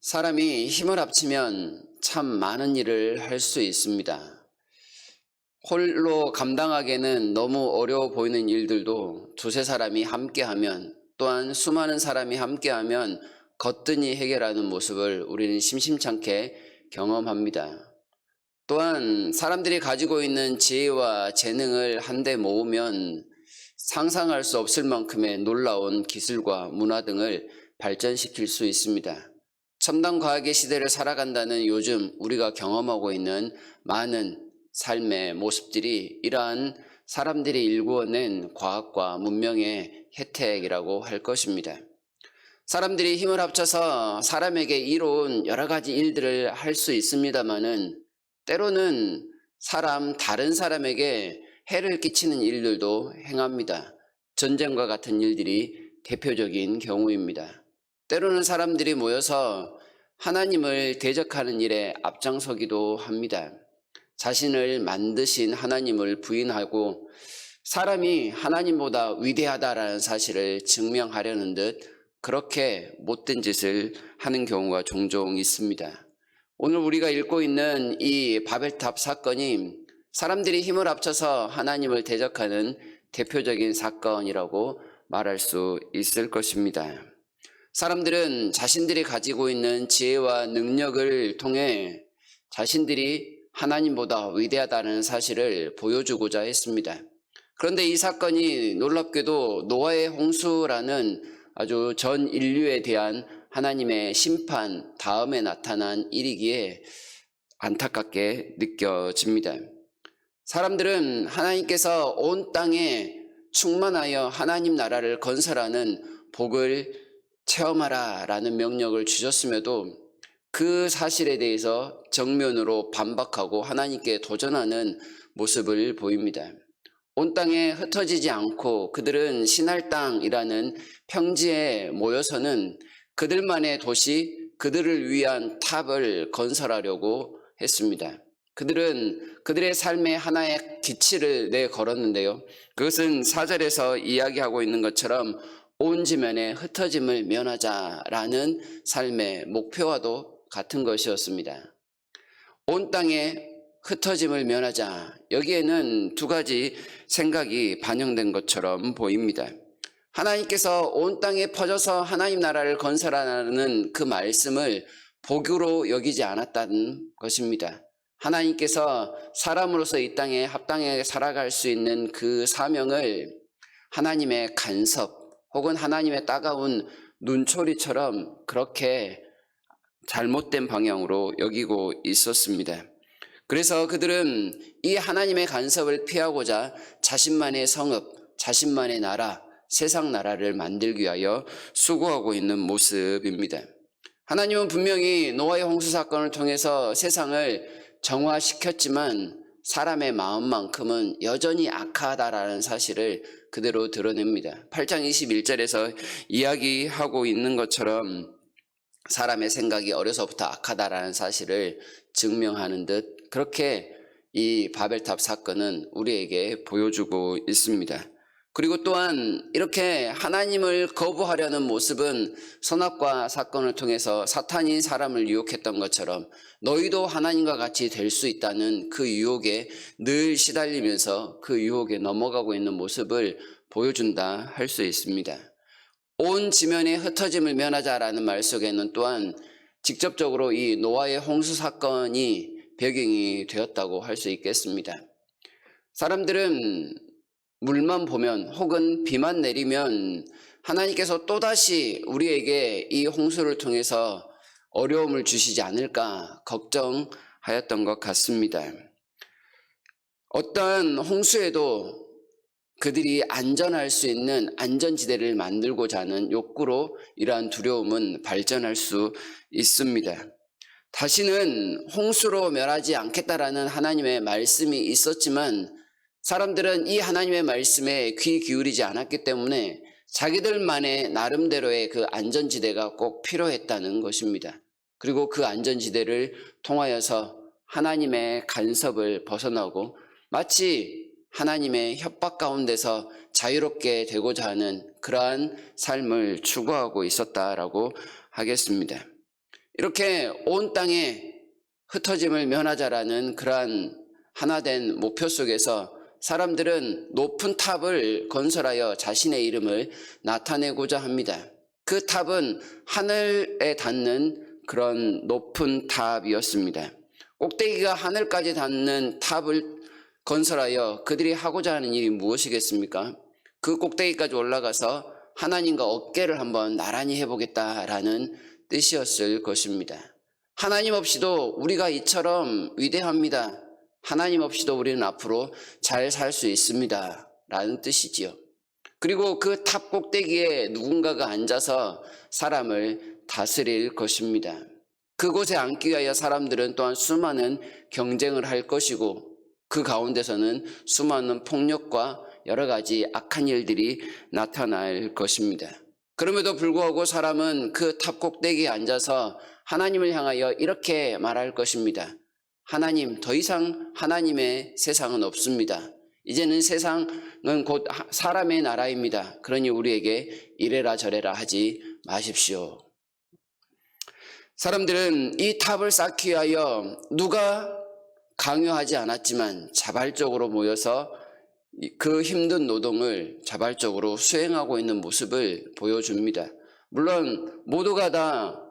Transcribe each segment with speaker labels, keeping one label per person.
Speaker 1: 사람이 힘을 합치면 참 많은 일을 할 수 있습니다. 홀로 감당하기에는 너무 어려워 보이는 일들도 두세 사람이 함께하면, 또한 수많은 사람이 함께하면 거뜬히 해결하는 모습을 우리는 심심찮게 경험합니다. 또한 사람들이 가지고 있는 지혜와 재능을 한데 모으면 상상할 수 없을 만큼의 놀라운 기술과 문화 등을 발전시킬 수 있습니다. 첨단 과학의 시대를 살아간다는 요즘 우리가 경험하고 있는 많은 삶의 모습들이 이러한 사람들이 일구어낸 과학과 문명의 혜택이라고 할 것입니다. 사람들이 힘을 합쳐서 사람에게 이로운 여러 가지 일들을 할 수 있습니다마는, 때로는 다른 사람에게 해를 끼치는 일들도 행합니다. 전쟁과 같은 일들이 대표적인 경우입니다. 때로는 사람들이 모여서 하나님을 대적하는 일에 앞장서기도 합니다. 자신을 만드신 하나님을 부인하고 사람이 하나님보다 위대하다라는 사실을 증명하려는 듯 그렇게 못된 짓을 하는 경우가 종종 있습니다. 오늘 우리가 읽고 있는 이 바벨탑 사건이 사람들이 힘을 합쳐서 하나님을 대적하는 대표적인 사건이라고 말할 수 있을 것입니다. 사람들은 자신들이 가지고 있는 지혜와 능력을 통해 자신들이 하나님보다 위대하다는 사실을 보여주고자 했습니다. 그런데 이 사건이 놀랍게도 노아의 홍수라는 아주 전 인류에 대한 하나님의 심판 다음에 나타난 일이기에 안타깝게 느껴집니다. 사람들은 하나님께서 온 땅에 충만하여 하나님 나라를 건설하는 복을 체험하라 라는 명령을 주셨음에도 그 사실에 대해서 정면으로 반박하고 하나님께 도전하는 모습을 보입니다. 온 땅에 흩어지지 않고 그들은 신할 땅이라는 평지에 모여서는 그들만의 도시, 그들을 위한 탑을 건설하려고 했습니다. 그들은 그들의 삶의 하나의 기치를 내걸었는데요. 그것은 4절에서 이야기하고 있는 것처럼 온 지면에 흩어짐을 면하자라는 삶의 목표와도 같은 것이었습니다. 온 땅에 흩어짐을 면하자, 여기에는 두 가지 생각이 반영된 것처럼 보입니다. 하나님께서 온 땅에 퍼져서 하나님 나라를 건설하라는 그 말씀을 복으로 여기지 않았다는 것입니다. 하나님께서 사람으로서 이 땅에 합당하게 살아갈 수 있는 그 사명을 하나님의 간섭 혹은 하나님의 따가운 눈초리처럼 그렇게 잘못된 방향으로 여기고 있었습니다. 그래서 그들은 이 하나님의 간섭을 피하고자 자신만의 성읍, 자신만의 나라, 세상 나라를 만들기 위하여 수고하고 있는 모습입니다. 하나님은 분명히 노아의 홍수 사건을 통해서 세상을 정화시켰지만 사람의 마음만큼은 여전히 악하다라는 사실을 그대로 드러냅니다. 8장 21절에서 이야기하고 있는 것처럼 사람의 생각이 어려서부터 악하다라는 사실을 증명하는 듯 그렇게 이 바벨탑 사건은 우리에게 보여주고 있습니다. 그리고 또한 이렇게 하나님을 거부하려는 모습은 선악과 사건을 통해서 사탄이 사람을 유혹했던 것처럼 너희도 하나님과 같이 될 수 있다는 그 유혹에 늘 시달리면서 그 유혹에 넘어가고 있는 모습을 보여준다 할 수 있습니다. 온 지면에 흩어짐을 면하자라는 말 속에는 또한 직접적으로 이 노아의 홍수 사건이 배경이 되었다고 할 수 있겠습니다. 사람들은 물만 보면 혹은 비만 내리면 하나님께서 또다시 우리에게 이 홍수를 통해서 어려움을 주시지 않을까 걱정하였던 것 같습니다. 어떠한 홍수에도 그들이 안전할 수 있는 안전지대를 만들고자 하는 욕구로 이러한 두려움은 발전할 수 있습니다. 다시는 홍수로 멸하지 않겠다라는 하나님의 말씀이 있었지만 사람들은 이 하나님의 말씀에 귀 기울이지 않았기 때문에 자기들만의 나름대로의 그 안전지대가 꼭 필요했다는 것입니다. 그리고 그 안전지대를 통하여서 하나님의 간섭을 벗어나고 마치 하나님의 협박 가운데서 자유롭게 되고자 하는 그러한 삶을 추구하고 있었다라고 하겠습니다. 이렇게 온 땅에 흩어짐을 면하자라는 그러한 하나된 목표 속에서 사람들은 높은 탑을 건설하여 자신의 이름을 나타내고자 합니다. 그 탑은 하늘에 닿는 그런 높은 탑이었습니다. 꼭대기가 하늘까지 닿는 탑을 건설하여 그들이 하고자 하는 일이 무엇이겠습니까? 그 꼭대기까지 올라가서 하나님과 어깨를 한번 나란히 해보겠다라는 뜻이었을 것입니다. 하나님 없이도 우리가 이처럼 위대합니다. 하나님 없이도 우리는 앞으로 잘 살 수 있습니다. 라는 뜻이지요. 그리고 그 탑 꼭대기에 누군가가 앉아서 사람을 다스릴 것입니다. 그곳에 앉기 위하여 사람들은 또한 수많은 경쟁을 할 것이고 그 가운데서는 수많은 폭력과 여러 가지 악한 일들이 나타날 것입니다. 그럼에도 불구하고 사람은 그 탑 꼭대기에 앉아서 하나님을 향하여 이렇게 말할 것입니다. 하나님, 더 이상 하나님의 세상은 없습니다. 이제는 세상은 곧 사람의 나라입니다. 그러니 우리에게 이래라 저래라 하지 마십시오. 사람들은 이 탑을 쌓기 위하여 누가 강요하지 않았지만 자발적으로 모여서 그 힘든 노동을 자발적으로 수행하고 있는 모습을 보여줍니다. 물론 모두가 다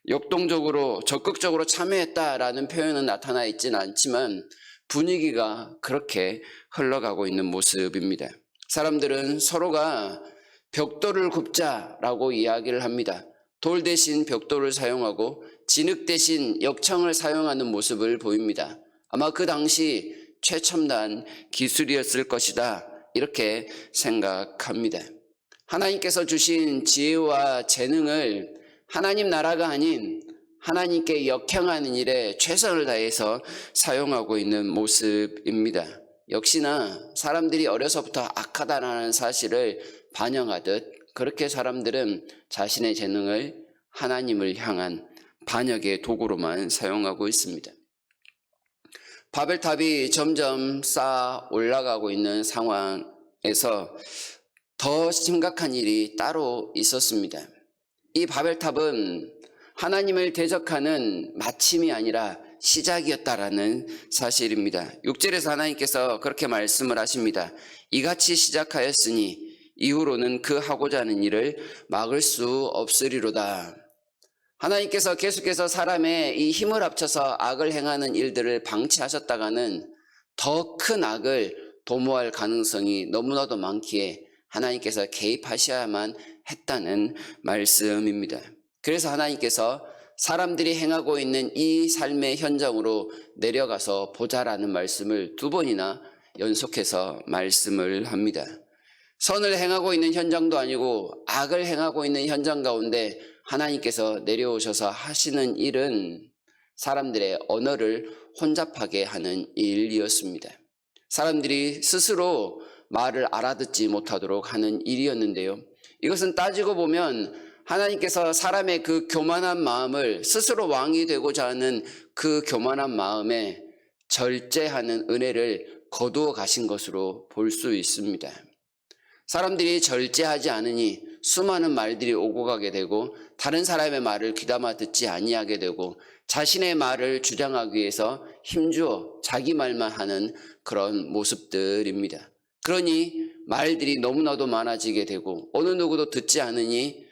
Speaker 1: 역동적으로 적극적으로 참여했다라는 표현은 나타나 있지는 않지만 분위기가 그렇게 흘러가고 있는 모습입니다. 사람들은 서로가 벽돌을 굽자라고 이야기를 합니다. 돌 대신 벽돌을 사용하고 진흙 대신 역청을 사용하는 모습을 보입니다. 아마 그 당시 최첨단 기술이었을 것이다 이렇게 생각합니다. 하나님께서 주신 지혜와 재능을 하나님 나라가 아닌 하나님께 역행하는 일에 최선을 다해서 사용하고 있는 모습입니다. 역시나 사람들이 어려서부터 악하다라는 사실을 반영하듯 그렇게 사람들은 자신의 재능을 하나님을 향한 반역의 도구로만 사용하고 있습니다. 바벨탑이 점점 쌓아 올라가고 있는 상황에서 더 심각한 일이 따로 있었습니다. 이 바벨탑은 하나님을 대적하는 마침이 아니라 시작이었다라는 사실입니다. 6절에서 하나님께서 그렇게 말씀을 하십니다. 이같이 시작하였으니 이후로는 그 하고자 하는 일을 막을 수 없으리로다. 하나님께서 계속해서 사람의 이 힘을 합쳐서 악을 행하는 일들을 방치하셨다가는 더 큰 악을 도모할 가능성이 너무나도 많기에 하나님께서 개입하셔야만 했다는 말씀입니다. 그래서 하나님께서 사람들이 행하고 있는 이 삶의 현장으로 내려가서 보자라는 말씀을 두 번이나 연속해서 말씀을 합니다. 선을 행하고 있는 현장도 아니고 악을 행하고 있는 현장 가운데 하나님께서 내려오셔서 하시는 일은 사람들의 언어를 혼잡하게 하는 일이었습니다. 사람들이 스스로 말을 알아듣지 못하도록 하는 일이었는데요. 이것은 따지고 보면 하나님께서 사람의 그 교만한 마음을 스스로 왕이 되고자 하는 그 교만한 마음에 절제하는 은혜를 거두어 가신 것으로 볼 수 있습니다. 사람들이 절제하지 않으니 수많은 말들이 오고 가게 되고 다른 사람의 말을 귀담아 듣지 아니하게 되고 자신의 말을 주장하기 위해서 힘주어 자기 말만 하는 그런 모습들입니다. 그러니 말들이 너무나도 많아지게 되고 어느 누구도 듣지 않으니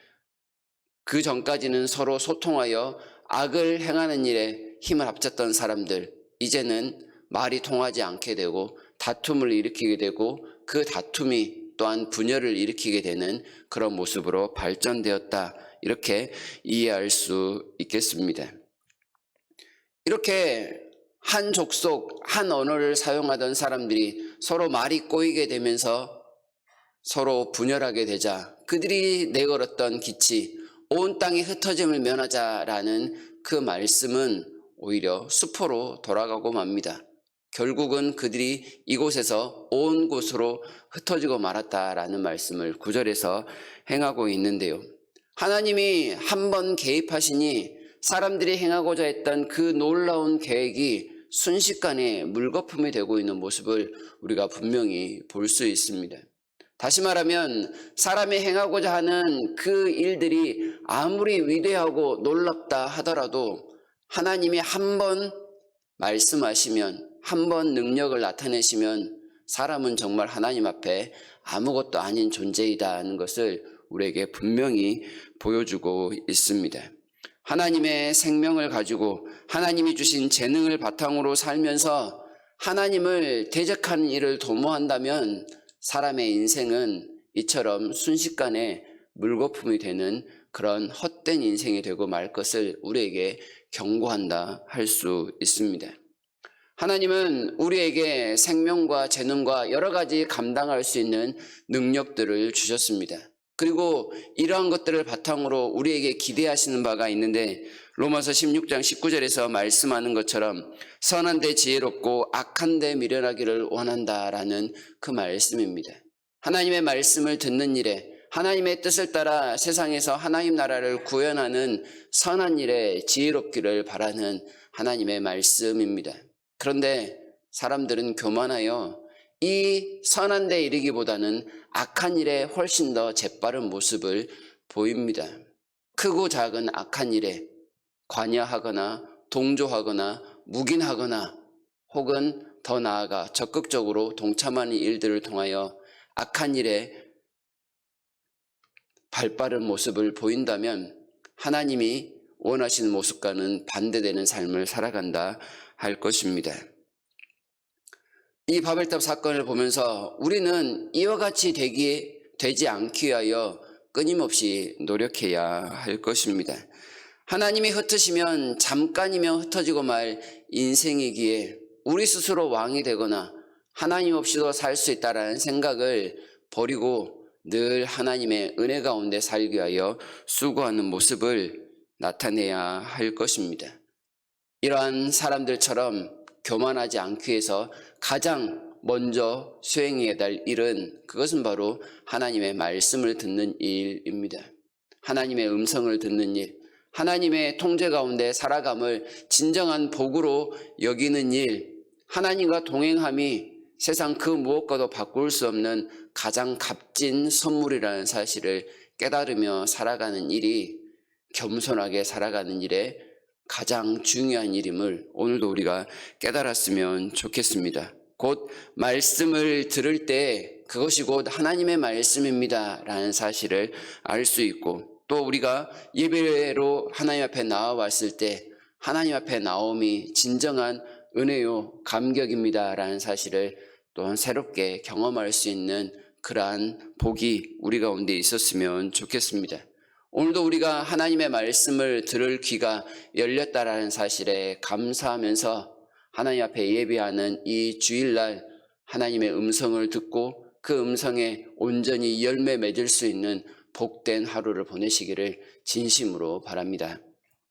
Speaker 1: 그 전까지는 서로 소통하여 악을 행하는 일에 힘을 합쳤던 사람들 이제는 말이 통하지 않게 되고 다툼을 일으키게 되고 그 다툼이 또한 분열을 일으키게 되는 그런 모습으로 발전되었다 이렇게 이해할 수 있겠습니다. 이렇게 한 족속, 한 언어를 사용하던 사람들이 서로 말이 꼬이게 되면서 서로 분열하게 되자 그들이 내걸었던 기치, 온 땅이 흩어짐을 면하자라는 그 말씀은 오히려 수포로 돌아가고 맙니다. 결국은 그들이 이곳에서 온 곳으로 흩어지고 말았다라는 말씀을 9절에서 행하고 있는데요. 하나님이 한 번 개입하시니 사람들이 행하고자 했던 그 놀라운 계획이 순식간에 물거품이 되고 있는 모습을 우리가 분명히 볼 수 있습니다. 다시 말하면 사람이 행하고자 하는 그 일들이 아무리 위대하고 놀랍다 하더라도 하나님이 한 번 말씀하시면, 한 번 능력을 나타내시면 사람은 정말 하나님 앞에 아무것도 아닌 존재이다 하는 것을 우리에게 분명히 보여주고 있습니다. 하나님의 생명을 가지고 하나님이 주신 재능을 바탕으로 살면서 하나님을 대적하는 일을 도모한다면 사람의 인생은 이처럼 순식간에 물거품이 되는 그런 헛된 인생이 되고 말 것을 우리에게 경고한다 할 수 있습니다. 하나님은 우리에게 생명과 재능과 여러 가지 감당할 수 있는 능력들을 주셨습니다. 그리고 이러한 것들을 바탕으로 우리에게 기대하시는 바가 있는데 로마서 16장 19절에서 말씀하는 것처럼 선한데 지혜롭고 악한데 미련하기를 원한다라는 그 말씀입니다. 하나님의 말씀을 듣는 일에 하나님의 뜻을 따라 세상에서 하나님 나라를 구현하는 선한 일에 지혜롭기를 바라는 하나님의 말씀입니다. 그런데 사람들은 교만하여 이 선한 데 이르기보다는 악한 일에 훨씬 더 재빠른 모습을 보입니다. 크고 작은 악한 일에 관여하거나 동조하거나 묵인하거나 혹은 더 나아가 적극적으로 동참하는 일들을 통하여 악한 일에 발빠른 모습을 보인다면 하나님이 원하시는 모습과는 반대되는 삶을 살아간다 할 것입니다. 이 바벨탑 사건을 보면서 우리는 이와 같이 되지 않기 위하여 끊임없이 노력해야 할 것입니다. 하나님이 흩으시면 잠깐이면 흩어지고 말 인생이기에 우리 스스로 왕이 되거나 하나님 없이도 살 수 있다는 생각을 버리고 늘 하나님의 은혜 가운데 살기 위하여 수고하는 모습을 나타내야 할 것입니다. 이러한 사람들처럼 교만하지 않기 위해서 가장 먼저 수행해야 될 일은 그것은 바로 하나님의 말씀을 듣는 일입니다. 하나님의 음성을 듣는 일, 하나님의 통제 가운데 살아감을 진정한 복으로 여기는 일, 하나님과 동행함이 세상 그 무엇과도 바꿀 수 없는 가장 값진 선물이라는 사실을 깨달으며 살아가는 일이 겸손하게 살아가는 일에 가장 중요한 일임을 오늘도 우리가 깨달았으면 좋겠습니다. 곧 말씀을 들을 때 그것이 곧 하나님의 말씀입니다 라는 사실을 알 수 있고, 또 우리가 예배로 하나님 앞에 나와왔을 때 하나님 앞에 나옴이 진정한 은혜요 감격입니다 라는 사실을 또한 새롭게 경험할 수 있는 그러한 복이 우리 가운데 있었으면 좋겠습니다. 오늘도 우리가 하나님의 말씀을 들을 귀가 열렸다라는 사실에 감사하면서 하나님 앞에 예배하는 이 주일날 하나님의 음성을 듣고 그 음성에 온전히 열매 맺을 수 있는 복된 하루를 보내시기를 진심으로 바랍니다.